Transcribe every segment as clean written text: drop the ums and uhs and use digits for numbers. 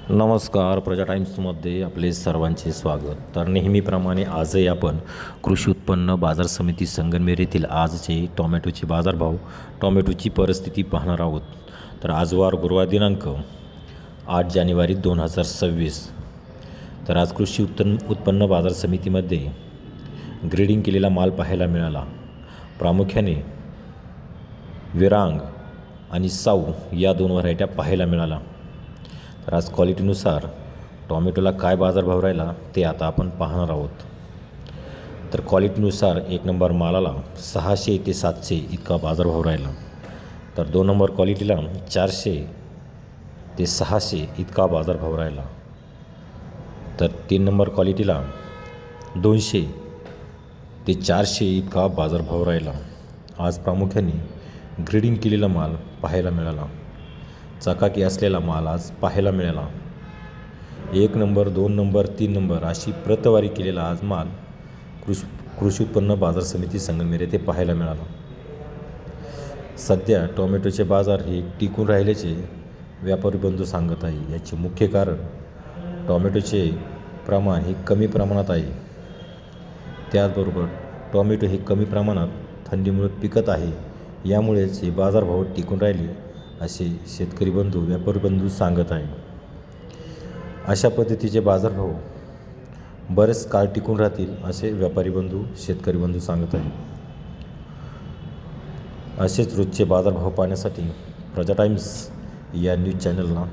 नमस्कार. प्रजा टाइम्समध्ये आपले सर्वांचे स्वागत. तर नेहमीप्रमाणे आजही आपण कृषी उत्पन्न बाजार समिती संगमनेर येथील आजचे टोमॅटोचे बाजारभाव, टोमॅटोची परिस्थिती पाहणार आहोत. तर आज वार गुरुवार दिनांक 8 जानेवारी 2026. तर आज कृषी उत्पन्न बाजार समितीमध्ये ग्रेडिंग केलेला माल पाहायला मिळाला. प्रामुख्याने विरांग आणि साऊ या दोन व्हरायट्या पाहायला मिळाला. तर आज क्वालिटीनुसार टॉमॅटोला काय बाजारभाव राहिला ते आता आपण पाहणार आहोत. तर क्वालिटीनुसार 1 नंबर मालाला 600 ते 700 इतका बाजारभाव राहिला. तर 2 नंबर क्वालिटीला 400 ते 600 इतका बाजारभाव राहिला. तर 3 नंबर क्वालिटीला 200 ते 400 इतका बाजारभाव राहिला. आज प्रामुख्याने ग्रेडिंग केलेला माल पाहायला मिळाला. चकाकी असलेला माल आज पाहायला मिळाला. 1 नंबर, 2 नंबर, 3 नंबर अशी प्रतवारी केलेला आज माल कृषी उत्पन्न बाजार समिती संगमनेर येथे पाहायला मिळाला. सध्या टोमॅटोचे बाजार हे टिकून राहिल्याचे व्यापारी बंधू सांगत आहे. याचे मुख्य कारण टोमॅटोचे प्रमाण हे कमी प्रमाणात आहे. त्याचबरोबर टोमॅटो हे कमी प्रमाणात थंडीमुळे पिकत आहे. यामुळेच हे बाजारभाव टिकून राहिले असे शेतकरी बंधू, व्यापारी बंधू सांगत आहे. अशा पद्धतीचे बाजारभाव बरेच काळ टिकून राहतील असे व्यापारी बंधू, शेतकरी बंधू सांगत आहे. असेच रोजचे बाजारभाव पाहण्यासाठी प्रजा टाइम्स या न्यूज चॅनलला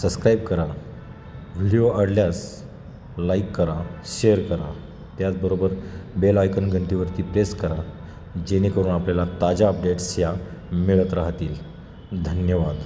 सबस्क्राईब करा. व्हिडिओ आवडल्यास लाईक करा, शेअर करा. त्याचबरोबर बेल आयकॉन घंटीवरती प्रेस करा, जेणेकरून आपल्याला ताज्या अपडेट्स या मिळत राहतील. धन्यवाद.